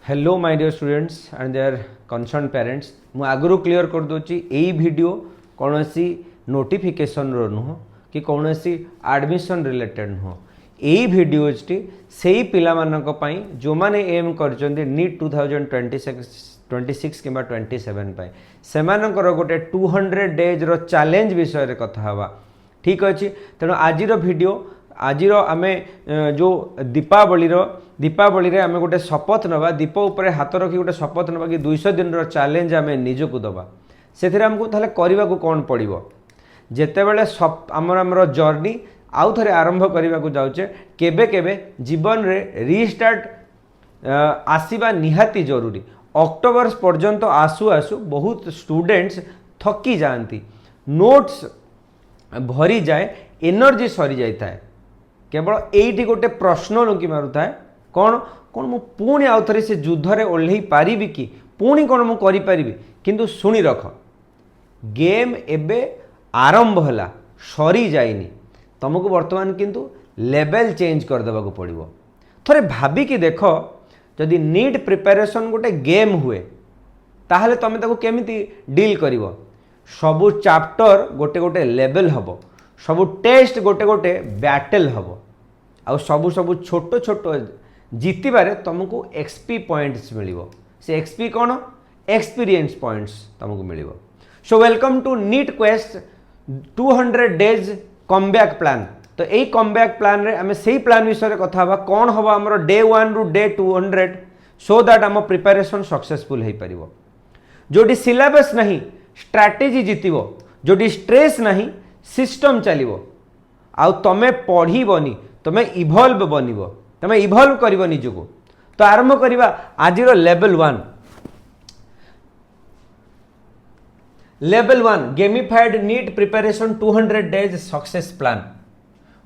Hello my dear students and their concern parents मु आगु clear कर दूची एई वीडियो कौन सी नोटिफिकेशन रो नुह कि कौन सी एडमिशन रिलेटेड नुह एई वीडियोटी सेही पिला मानक पई जो माने एम करचंदी नीट 2026 किंबा 27 पई सेमानकर गोटे 200 डेज रो चैलेंज विषय रे कथा हवा ठीक अछि। तेणु आजिर वीडियो आजिर आमे जो दीपावली रे आमे गोटे शपथ नवा दीप उपरे हाथ रखी गोटे शपथ नवा कि 200 दिन रो चैलेंज आमे निजको दबा से आमको ताले करने को कौन पड़ो जिते बड़े आमर जर्नी आउ थे आरंभ करने को जाऊे केबे केबे जीवन रे रिस्टार्ट आसीबा निहाती जरूरी। अक्टोबर पर्यंत आसु आसु बहुत स्टूडेंट्स थकी जाती नोट्स भरी जाए एनर्जी सरी जाए केवल एटी गोटे प्रश्न लुकी मारू थाए कौन कौन मु पुणी आउ थे से युद्धरे ओल्लई पारिबी कि पुणी कौन मु करि पारिबी किंतु सुनी रख गेम एबे आरंभ होला सरी जाइनी तुमको वर्तमान किंतु लेवल चेंज कर देबा को पड़िबो। थोड़े भाबिकी देख जदि नीट प्रिपरेशन गोटे गेम हुए ताहले तमे ताको केमिति डील करिवो सबु चैप्टर गोटे गोटे लेवल हबो सबु टेस्ट गोटे गोटे बैटल हबो आउ सबु सबु छोटो छोटो जीतबारे तुमको एक्सपी पॉइंट्स मिलिवो से एक्सपी कौन एक्सपीरियंस पॉइंट्स तुमको मिलिवो। So welcome to NEET quest 200 days comeback plan. तो यही कमबैक प्लान रे आमे सेही प्लान विषय कथा हवा कौन हवा हमरो डे 1 रु डे 200 सो दैट आम प्रिपरेशन सक्सेसफुल हो पारिबो। जोटी सिलेबस नहीं स्ट्रैटेजी जीतिबो जोटी स्ट्रेस नहीं सिस्टम चलिबो आउ तमे पढ़ीबनी तमे इवॉल्व बनिबो तमे इवॉल्व करिबो निजको। तो आरंभ करिबा आजिरो level 1 gamified NEET preparation 200 days success plan.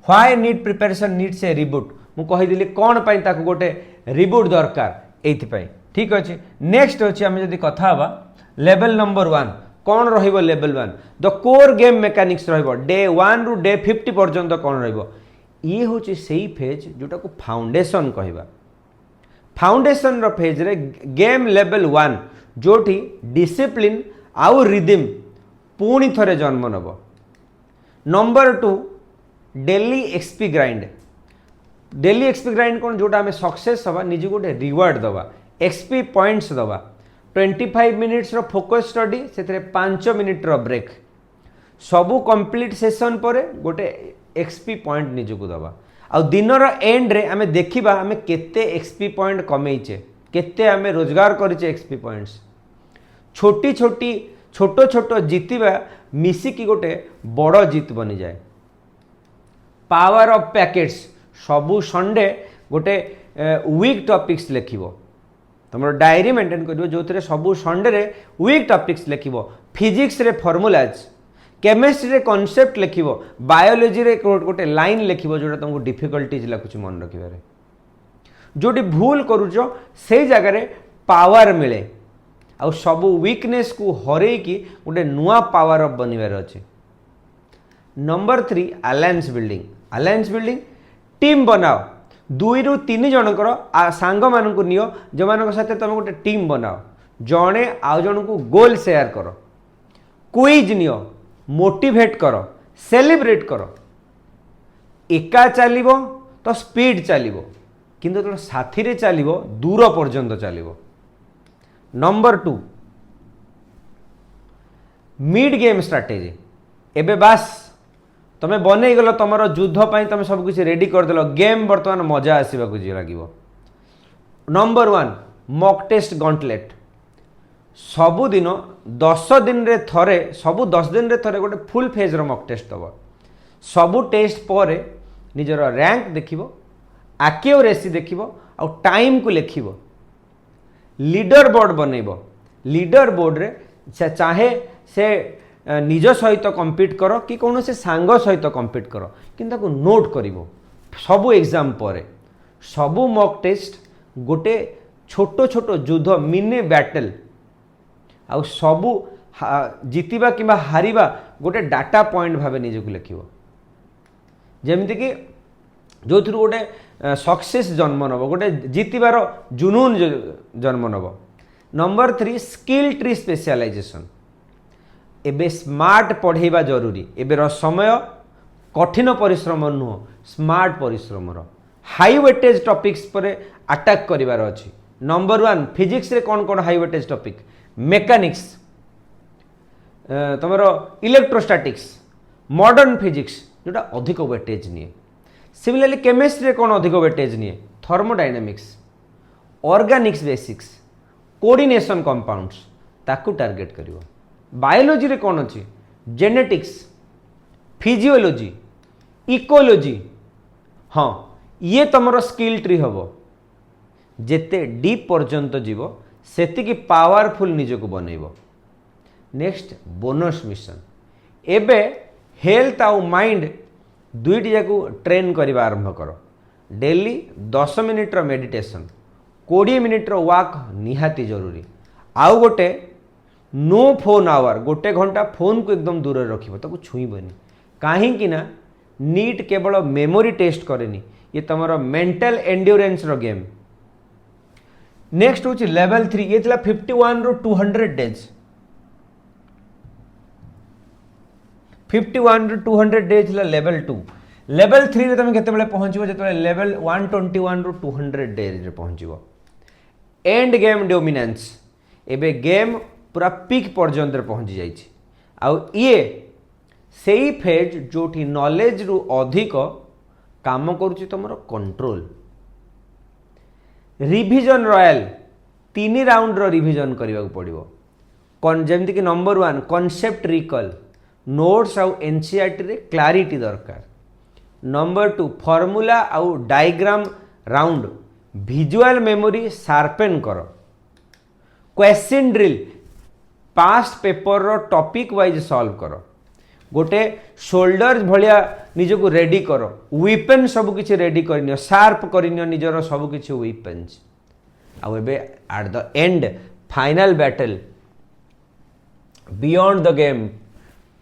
Why NEET preparation NEET से रिबूट मु कहि दिली कोन पई ताको गोटे रिबूट दरकार एथि पई ठीक अछि। नेक्स्ट अछि हम जदी कथा हवा लेवल नंबर 1 कौन रहिबो level 1 the core game mechanics रहिबो डे 1 रु डे 50 पर्यंत कौन रहिबो ये होची सेही फेज जोटा को फाउंडेशन कहबा। फाउंडेशन रो फेज रे गेम लेवल 1 जोठी डिसिप्लिन आउ रिदम पुणी थरे जन्म नब। नंबर 2 डेली एक्सपी ग्राइंड कौन जोटा आम सक्सेस हवा निज गोटे रिवार्ड दवा एक्सपी पॉइंट्स दवा 25 मिनिट्स रो फोकस स्टडी से 5 मिनिट रो ब्रेक सबू कंप्लीट सेशन पर गोटे एक्सपी पॉइंट निजको दवा आ दिनर एंड रे आमे देखिबा आमे केते एक्सपी पॉइंट कमेइचे केते आमे रोजगार करिचे एक्सपी पॉइंट्स छोटी छोटी छोटो छोटो जीतिबा मिसिकी गोटे बड़ जीत बनी जाए। पावर ऑफ पैकेट्स सबू संडे गोटे वीक टॉपिक्स लिखिबो तुम डायरी मेंटेन करिवो जो थे सबू संडे रे वीक टॉपिक्स लिखिबो फिजिक्स रे फॉर्मूलाज केमिस्ट्री रे कॉन्सेप्ट लिखिबो बायोलॉजी रे गोटे लाइन लिखिबो जोटा तुमको डिफिकल्टीज लागुच मन रखिबारे जोटी भूल करूचो से जगह रे पावर मिले आ सबू वीकनेस को हरे की गोटे नुआ पावर अफ बनिबार अछि। नंबर 3 अलायंस बिल्डिंग टीम बनाओ 2 रु 3 जनकर सांग मान को नियो जो मान साथे तुम गोटे टीम बनाओ जड़े आउ जन को गोल शेयर कर क्विज नियो मोटिवेट कर सेलिब्रेट कर एका चलिबो तो स्पीड चलिबो किंतु तो साथी रे चलिबो दूर पर्यंत चलिबो। नंबर 2 मिड गेम स्ट्रैटेजी एबे बास तमे बनै गलो तमरो युद्ध पई तमे सब कुछ रेडी कर देलो गेम वर्तमान मजा आसीबा को लागिवो। नंबर 1 मॉक टेस्ट गॉन्टलेट सबु दिन 10 दिन रे थरे सबु 10 दिन रे थरे गोटे फुल फेज रो मॉक टेस्ट दबो सबु टेस्ट पर निजर रैंक देखिबो एक्यूरेसी देखिबो आ टाइम को लिखिबो लीडर बोर्ड बनइबो लीडर बोर्ड रे चाहे से निज सहित कम्पीट कर कि कौन से सांग सहित कम्पीट कर कि नोट करिवो सबु एग्जाम पर सबु मॉक टेस्ट गोटे छोटो छोटो युद्ध मिनी बैटल आ सबु जीतिबा किंबा हारिबा गोटे डाटा पॉइंट भावे निजको लिखिवो जेमति कि जो थ्रू गोटे सक्सेस जन्म नब गोटे जितबार जुनून जन्म नब। Number 3 skill tree specialization. एबे स्मार्ट पढ़ेबा जरूरी। एबेर समय कठिन परिश्रम नुह स्मार्ट परिश्रम हाई वेटेज टॉपिक्स पर अटैक करिवार अछि। नंबर 1 फिजिक्स रे कौन कौन हाई वेटेज टॉपिक मेकानिक्स तुम इलेक्ट्रोस्टैटिक्स मॉडर्न फिजिक्स जोटा अधिक वेटेज निए। सिमिलरली केमिस्ट्री रे कौन अधिक वेटेज निए thermodynamics organics basics coordination compounds ताकू टार्गेट करिवो। बायोलॉजी रे कौन अछि जेनेटिक्स फिजियोलॉजी इकोलॉजी। हाँ ये तुमर स्किल ट्री हम जेते डीप पर्यंत जीव सेतिकी पावरफुल निजको बनइब। नेक्स्ट बोनस मिशन एबे हेल्थ आउ माइंड दुईटी जाकू ट्रेन करवा आरंभ कर। डेली 10 मिनिट मेडिटेशन 20 मिनिट वाक निहाती जरूरी। आउ गोटे नो फोन आवर गोटे घंटा फोन को एकदम दूर रखिब ताकू छुईबनी कहीं ना नीट केवल मेमोरी टेस्ट करेनी ये तुम मेंटल एंड्योरेंस रो गेम। नेक्स्ट हूँ लेवल 3 ये 51 रू 200 डेज 51 रू 200 डेज लेवल 2। लेवल 3 रे तुम केतेबेले पहुँचबो जेतेबेले लेवल 121 रू 200 डेज रे पहुँचबो। एंड गेम डोमिनेंस एबे गेम पूरा पीक पर्यंत पहुँची जाइछि। आउ ये सेई फेज जोठी नॉलेज रु अधिक काम करुछि तुमर कंट्रोल। रिविजन रॉयल 3 राउंड रो रिविजन करने पड़ो। जमती कि नंबर 1 कॉन्सेप्ट रिकॉल नोट्स आउ एनसीईआरटी रे क्लारिटी दरकार। नंबर 2 फॉर्मूला आउ diagram round visual memory sharpen कर। क्वेश्चन ड्रिल पास्ट पेपर रो टॉपिक वाइज सॉल्व कर। गोटे शोल्डर्स भलिया निजको रेडी कर वेपन सब किछि रेडी करनियो शार्प करनियो निजर सब किछि वेपन्स। आउ एबे eight the and final battle beyond the game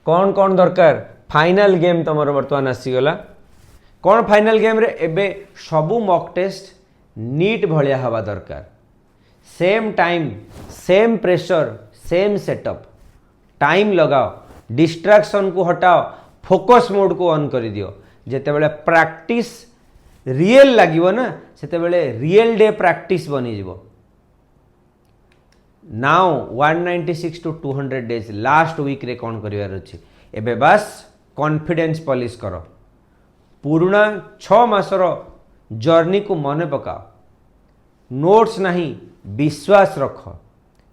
कौन कौन दरकार फाइनल गेम तुम बर्तमान आसीगला। कौन फाइनल गेम रे एबे सबू मॉक टेस्ट नीट भलिया हवा दरकार। Same time same pressure same setup time लगाओ डिस्ट्रैक्शन को हटाओ फोकस मोड को ऑन कर दियो। जेते बेले प्रैक्टिस रियल लागिवो ना सेते बेले रियल डे प्रैक्टिस बनी जीवो। Now 196 to 200 days last week रे कौन करिवार अछि एबे बस कॉन्फिडेंस पॉलिश करो। पुराना 6 मासर जर्नी को मन पकाओ। नोट्स नहीं विश्वास रख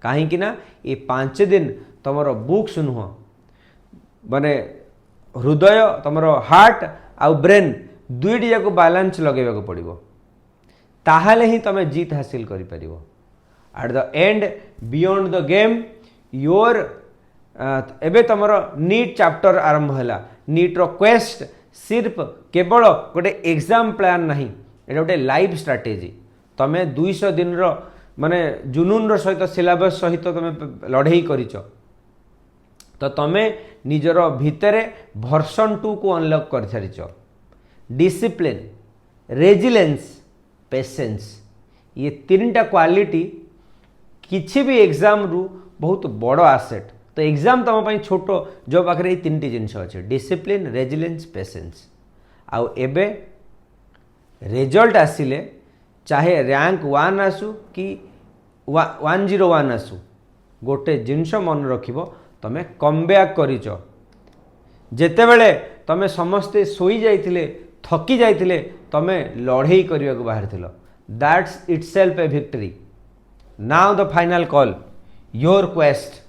कहीं ना ये 5 दिन तुमर बुक्स नुह माने हृदय तुम हार्ट आउ ब्रेन दुईटी जाक बैलेंस लगेगा पड़ो ताहले ही तुम जीत हासिल कर पारिबो। At the end beyond the game your एबे तुमर नीट चैप्टर आरंभ है। नीट रो क्वेस्ट सिर्फ केवल गोटे एग्जाम प्लान नहीं एटा गोटे लाइफ स्ट्राटेजी। तुम 200 दिन रो माने जुनून रो सहित सिलेबस सहित तुम लड़ाई करिच तो तुम निजर भितरे वर्सन 2 को अनलॉक कर सारिच। डिसिप्लिन रेजिलेंस पेशेंस ये 3टा क्वालिटी किसी भी एग्जाम रु बहुत बड़ आसेट। तो एग्जाम तुम पर छोट जो पाखे 3टी जिनस अच्छे डिसिप्लिन रेजिलेंस पेशेंस। आउ एबे रिजल्ट आसिले चाहे रैंक 1 आसू कि 101 आसू गोटे जिनस मन रखिबो तमें कमबैक करिच। जेतेबेले तमें समस्ते सोई जाइथिले थकी जाइथिले तमें लड़ाई करने को बाहर थिलो that's itself a victory. Now the final call your quest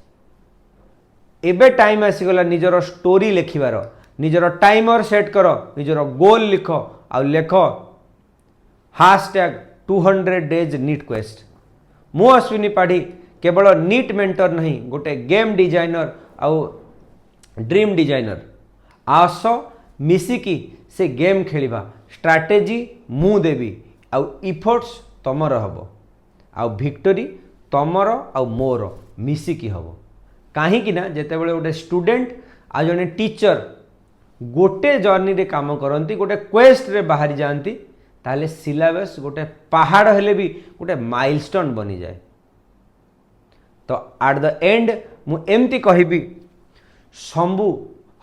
एबे टाइम आसीगला निजर स्टोरी लिखिबार निजर टाइमर सेट कर निजर गोल लिख आ लेख #200 डेज नीट क्वेस्ट। मु अश्विनी पाढ़ी केवल नीट मेंटर नहीं गोटे गेम डिजाइनर आउ ड्रीम डिजाइनर। आस मिसिकी से गेम खेलिबा स्ट्रैटेजी मु देवी आउ इफोर्ट्स तमर हबो आउ विक्टोरी तमर आउ मोर मिसिकी हबो। कहीं ना जेते बेले गोटे स्टूडेंट आ जने टीचर गोटे जर्नी रे काम करती गोटे क्वेस्ट रे बाहरी जाती ताले सिलेबस गोटे पहाड़ हेले भी गोटे माइलस्टोन बनी जाए। तो एट द एंड मु एमती कहबी शंभु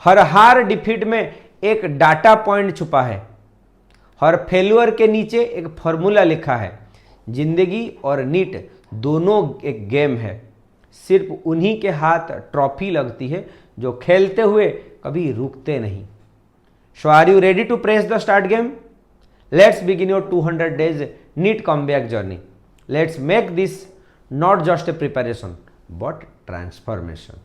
हर हार डिफीट में एक डाटा पॉइंट छुपा है, हर फेल्यूर के नीचे एक फॉर्मूला लिखा है। जिंदगी और नीट दोनों एक गेम है, सिर्फ उन्हीं के हाथ ट्रॉफी लगती है जो खेलते हुए कभी रुकते नहीं। So are you ready to press the start game? Let's begin your 200 days NEET comeback journey. Let's make this not just a preparation but transformation.